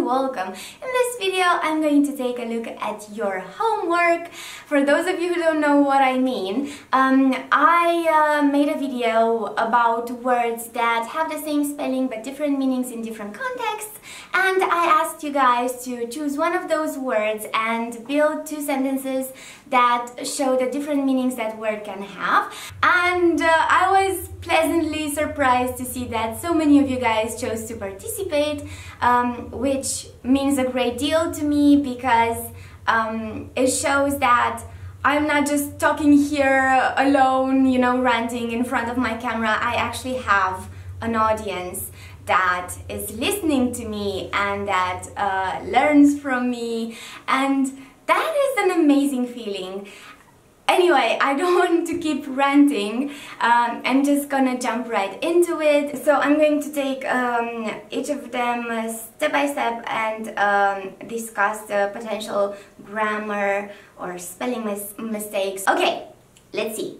welcome. In this video I'm going to take a look at your homework. For those of you who don't know what I mean, I made a video about words that have the same spelling but different meanings in different contexts, and I asked you guys to choose one of those words and build two sentences that show the different meanings that word can have. And I was pleasantly surprised to see that so many of you guys chose to participate, which means a great deal to me because it shows that I'm not just talking here alone, you know, ranting in front of my camera. I actually have an audience that is listening to me and that learns from me, and that is an amazing feeling. Anyway, I don't want to keep ranting. I'm just gonna jump right into it. So I'm going to take each of them step by step and discuss the potential grammar or spelling mistakes. Okay, let's see.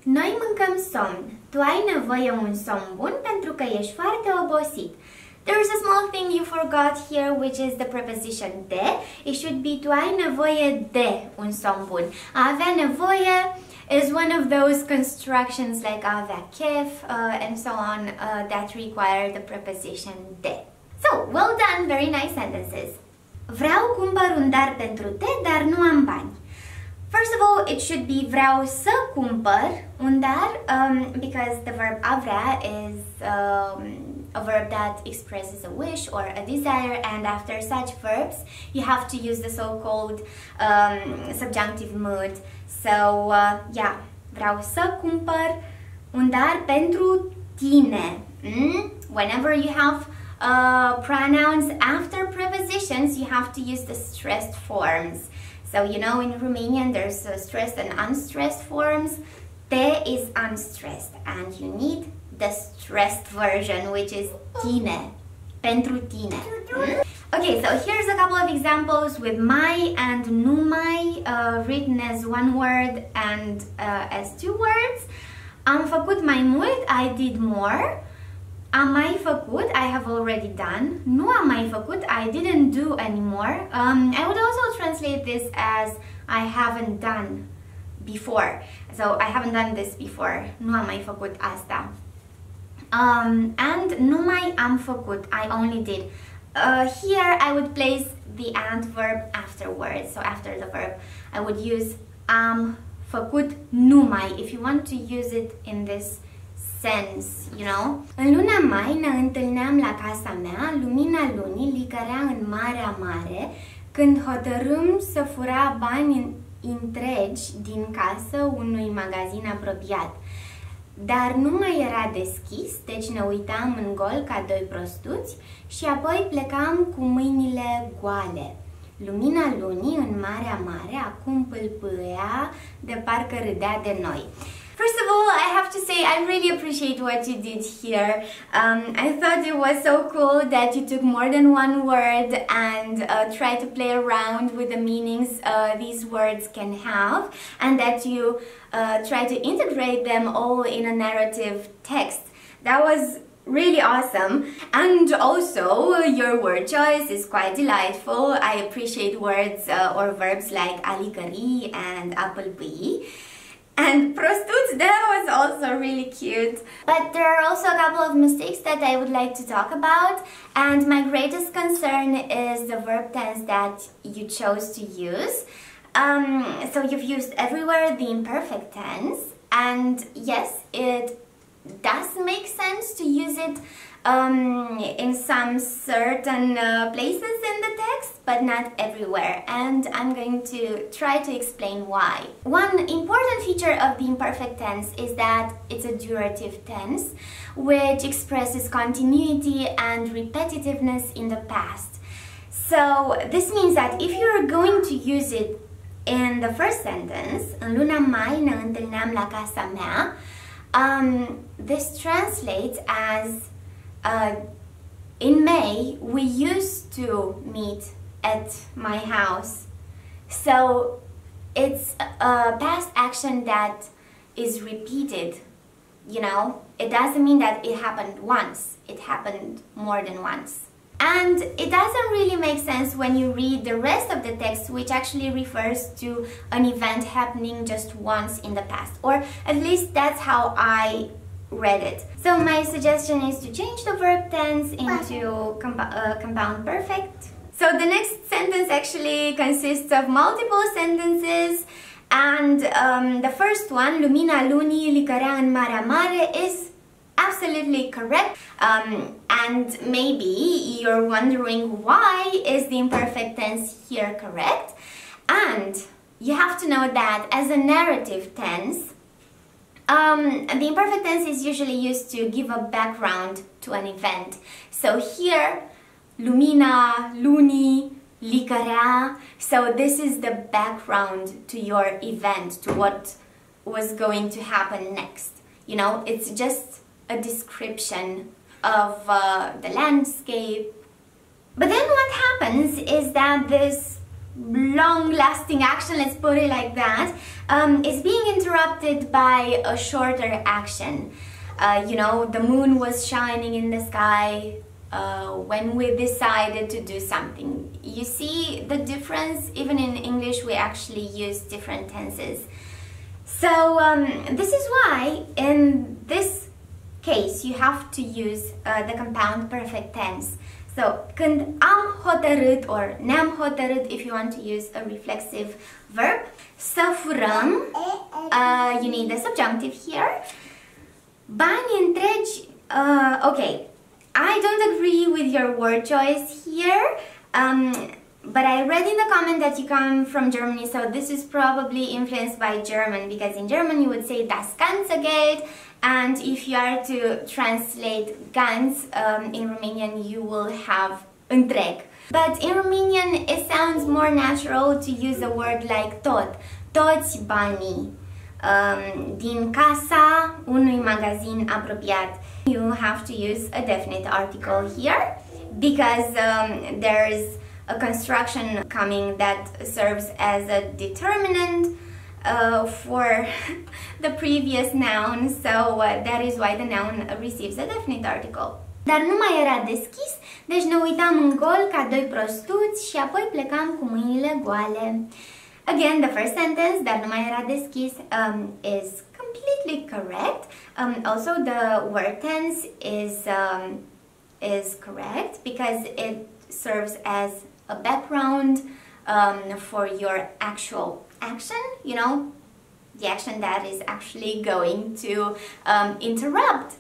Noi mâncăm somn. Tu ai nevoie un somn bun pentru că ești foarte obosit. There's a small thing you forgot here, which is the preposition de. It should be tu ai nevoie de un somn bun. A avea nevoie is one of those constructions like a avea chef and so on that require the preposition de. So, well done, very nice sentences. Vreau cumpăr un dar pentru te, dar nu am bani. First of all, it should be vreau să cumpăr un dar because the verb a vrea is a verb that expresses a wish or a desire, and after such verbs you have to use the so-called subjunctive mood. So yeah, vreau să cumpăr un dar pentru tine. Whenever you have pronouns after prepositions, you have to use the stressed forms. So you know, in Romanian there's stressed and unstressed forms. Te is unstressed and you need the stressed version, which is tine, pentru tine. Okay, so here's a couple of examples with mai and numai written as one word and as two words. Am făcut mai mult, I did more. Am mai făcut, I have already done. Nu am mai făcut, I didn't do anymore. I would also translate this as I haven't done before. So I haven't done this before. Nu am mai făcut asta. And numai am făcut, I only did. Here I would place the and verb afterwards. So after the verb I would use am făcut numai if you want to use it in this sense, you know. În luna mai ne întâlneam la casa mea, lumina lunii licărea în Marea Mare, când hotărâm să fura bani întregi din casă unui magazin apropiat. Dar nu mai era deschis, deci ne uitam în gol ca doi prostuți și apoi plecam cu mâinile goale. Lumina lunii în Marea Mare acum pâlpâia de parcă râdea de noi. First of all, I have to say I really appreciate what you did here. I thought it was so cool that you took more than one word and tried to play around with the meanings these words can have, and that you try to integrate them all in a narrative text. That was really awesome, and also your word choice is quite delightful. I appreciate words or verbs like a licări and a pâlpâi. And prostuț, that was also really cute. But there are also a couple of mistakes that I would like to talk about, and my greatest concern is the verb tense that you chose to use. So you've used everywhere the imperfect tense, and yes, it does make sense to use it in some certain places in the text, but not everywhere, and I'm going to try to explain why. One important feature of the imperfect tense is that it's a durative tense, which expresses continuity and repetitiveness in the past. So this means that if you're going to use it in the first sentence, în luna mai ne întâlneam la casa mea, this translates as in May we used to meet at my house. So it's a past action that is repeated, you know, it doesn't mean that it happened once. It happened more than once. And it doesn't really make sense when you read the rest of the text, which actually refers to an event happening just once in the past. Or at least that's how I read it. So my suggestion is to change the verb tense into compound perfect. So the next sentence actually consists of multiple sentences, and the first one, lumina lunii licărea în Marea Mare, is absolutely correct. And maybe you're wondering why is the imperfect tense here correct? And you have to know that as a narrative tense, the imperfect tense is usually used to give a background to an event. So here, lumina, lunii, licărea. So this is the background to your event, to what was going to happen next. You know, it's just a description of the landscape. But then what happens is that this long-lasting action, let's put it like that, is being interrupted by a shorter action. You know, the moon was shining in the sky when we decided to do something. You see the difference? Even in English we actually use different tenses. So this is why in this case you have to use the compound perfect tense. So, când am hotărât, or ne-am hotărât if you want to use a reflexive verb, să furăm, you need the subjunctive here. Bani întregi, okay, I don't agree with your word choice here, but I read in the comment that you come from Germany, so this is probably influenced by German, because in German you would say das ganze Geld, and if you are to translate ganz in Romanian, you will have întreg. But in Romanian it sounds more natural to use a word like tot, toți banii din casa unui magazin apropiat. You have to use a definite article here because there is a construction coming that serves as a determinant for the previous noun, so that is why the noun receives a definite article. Dar nu mai era deschis, deci ne uitam în gol ca doi prostuți și apoi plecam cu mâinile goale. Again, the first sentence, dar nu mai era deschis, is completely correct. Also, the word tense is correct because it serves as a background for your actual action, you know, the action that is actually going to interrupt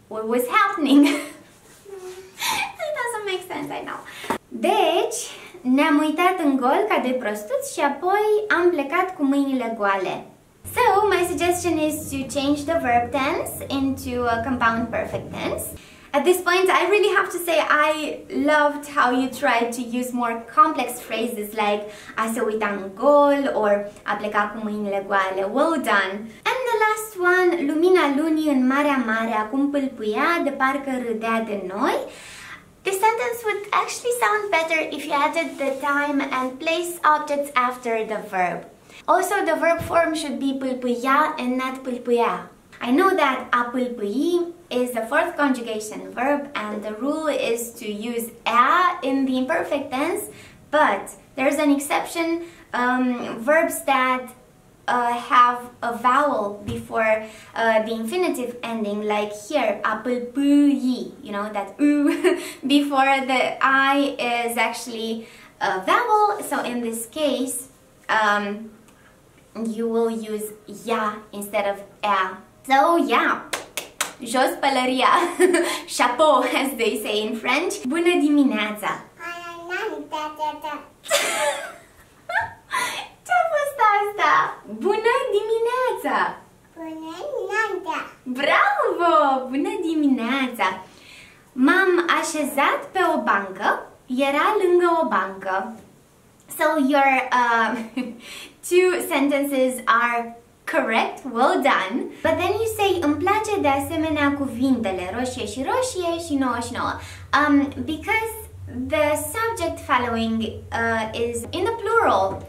what was happening. It doesn't make sense, I know. Deci, ne-am uitat în gol ca doi prostuți și apoi am plecat cu mâinile goale. So, my suggestion is to change the verb tense into a compound perfect tense. At this point, I really have to say I loved how you tried to use more complex phrases like a se uita în gol or a pleca cu mâinile goale. Well done! And the last one, lumina lunii în Marea Mare acum pâlpâia de parcă râdea de noi. This sentence would actually sound better if you added the time and place objects after the verb. Also, the verb form should be pâlpâia and not pâlpâia. I know that a pâlpâi is the fourth conjugation verb and the rule is to use a in the imperfect tense, but there's an exception, verbs that have a vowel before the infinitive ending, like here, a pâlpâi, you know, that before the I is actually a vowel, so in this case, you will use ya instead of a. So yeah, jos pălăria, chapeau as they say in French. Bună dimineața! Ce-a fost asta? Bună dimineața! Bună dimineața! Bravo! Bună dimineața! M-am așezat pe o bancă, era lângă o bancă. So your two sentences are correct, well done. But then you say, îmi place de asemenea cuvintele roșie și roșie și nouă și nouă. Because the subject following is in the plural,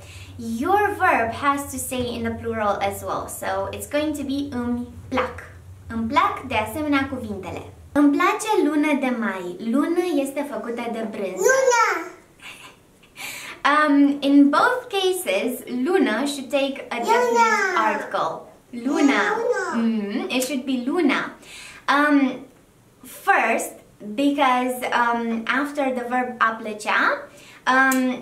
your verb has to say in the plural as well. So it's going to be îmi plac. Îmi plac de asemenea cuvintele. Îmi place lună de mai. Lună este făcută de brânză. Luna. In both cases, Luna should take a definite article. Luna. It should be Luna. First, because after the verb a plăcea,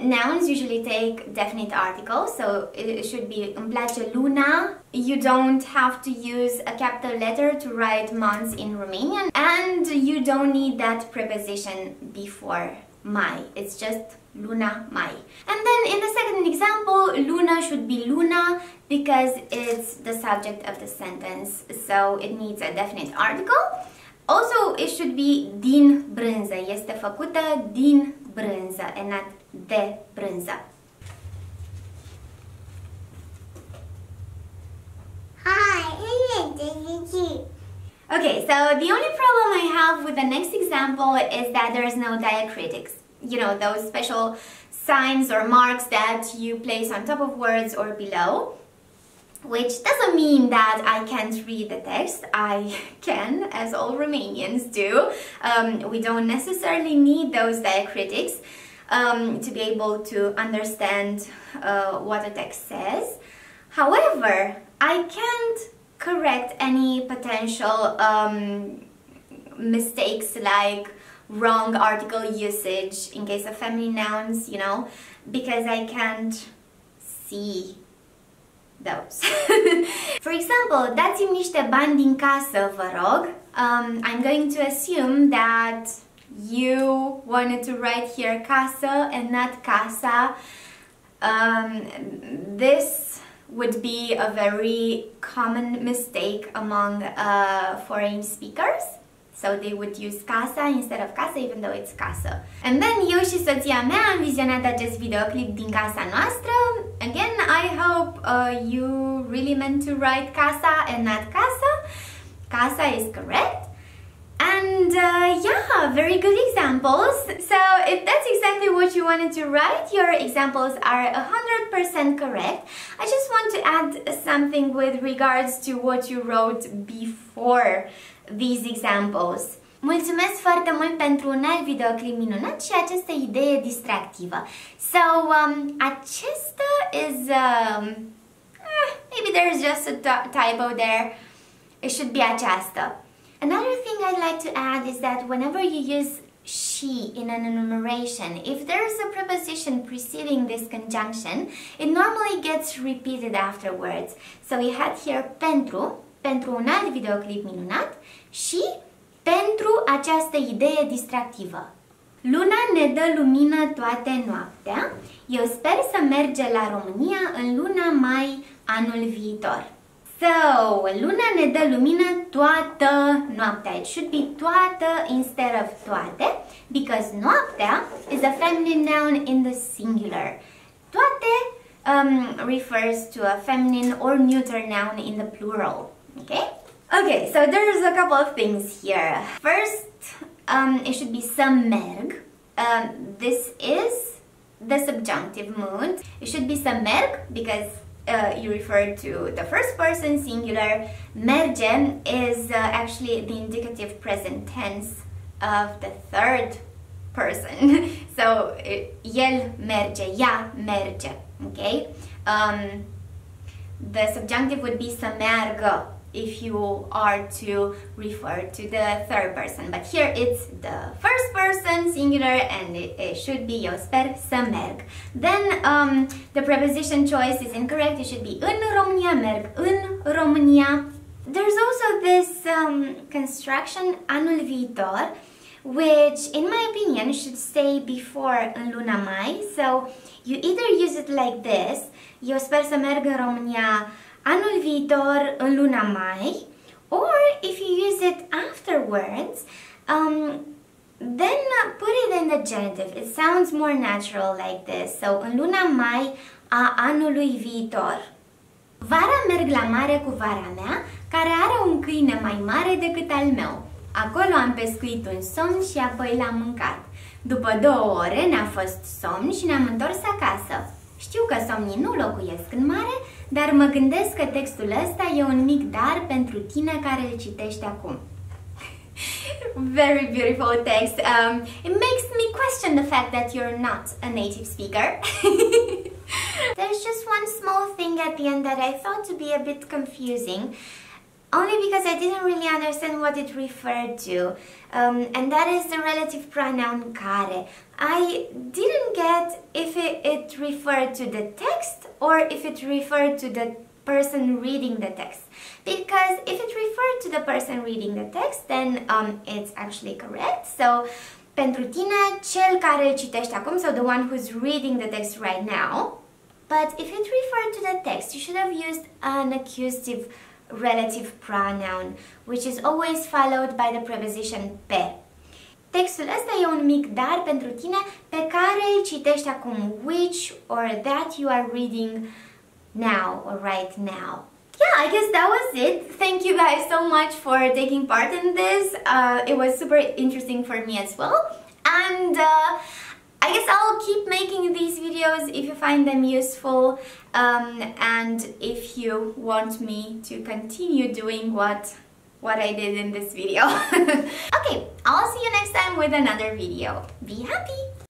nouns usually take definite articles, so it should be îmi place Luna. You don't have to use a capital letter to write months in Romanian, and you don't need that preposition before mai. It's just Luna mai. And then in the second example, Luna should be Luna because it's the subject of the sentence, so it needs a definite article. Also, it should be din brânză. Este făcută din brânză and not de brânză. Hi. Okay, so the only problem I have with the next example is that there's no diacritics. You know, those special signs or marks that you place on top of words or below. Which doesn't mean that I can't read the text. I can, as all Romanians do. We don't necessarily need those diacritics to be able to understand what the text says. However, I can't correct any potential mistakes like wrong article usage in case of feminine nouns, you know, because I can't see those. For example, dați-mi niște bani din casă, vă rog. I'm going to assume that you wanted to write here casă and not casa. This would be a very common mistake among foreign speakers. So they would use casa instead of casa, even though it's casă. And then eu și soția mea am vizionat acest videoclip din casa noastră. Again, I hope you really meant to write casa and not casa. Casa is correct. And yeah, very good examples. So if that's exactly what you wanted to write, your examples are 100% correct. I just want to add something with regards to what you wrote before these examples. Mulțumesc foarte mult pentru un alt videoclip minunat și această idee distractivă. So, acesta is, maybe there's just a typo there. It should be aceasta. Another thing I'd like to add is that whenever you use she in an enumeration, if there's a preposition preceding this conjunction, it normally gets repeated afterwards. So we had here pentru un alt videoclip minunat și pentru această idee distractivă. Luna ne dă lumină toată noaptea. Eu sper să merge la România în luna mai anul viitor. So, luna ne dă lumină toată noaptea. It should be toată instead of toate, because noaptea is a feminine noun in the singular. Toate refers to a feminine or neuter noun in the plural. Okay? Okay, so there's a couple of things here. First, it should be să merg. This is the subjunctive mood. It should be să merg because you refer to the first person singular. Merge is actually the indicative present tense of the third person. So, el merge, ea merge. Okay? The subjunctive would be să meargă if you are to refer to the third person. But here it's the first person singular and it should be eu sper să merg. Then the preposition choice is incorrect. It should be în România, merg în România. There's also this construction anul viitor, which in my opinion should stay before în luna mai. So you either use it like this, eu sper să merg în România anul viitor în luna mai, or if you use it afterwards, then put it in the genitive. It sounds more natural like this. So, în luna mai a anului viitor. Vara merg la mare cu vara mea, care are un câine mai mare decât al meu. Acolo am pescuit un somn și apoi l-am mâncat. După 2 ore ne-a fost somn și ne-am întors acasă. Știu că somnii nu locuiesc în mare, dar mă gândesc că textul ăsta e un mic dar pentru tine care îl citești acum. Very beautiful text. It makes me question the fact that you're not a native speaker. There's just one small thing at the end that I thought to be a bit confusing, only because I didn't really understand what it referred to, and that is the relative pronoun care. I didn't get if it referred to the text or if it referred to the person reading the text. Because if it referred to the person reading the text, then it's actually correct. So, pentru tine, cel care îl citește acum, so the one who's reading the text right now. But if it referred to the text, you should have used an accusative relative pronoun, which is always followed by the preposition pe. Textul ăsta e un mic dar pentru tine pe care îl citești acum, which or that you are reading now or right now. Yeah, I guess that was it. Thank you guys so much for taking part in this. It was super interesting for me as well. And I guess I'll keep making these videos if you find them useful, and if you want me to continue doing what I did in this video. Okay, I'll see you next time with another video. Be happy!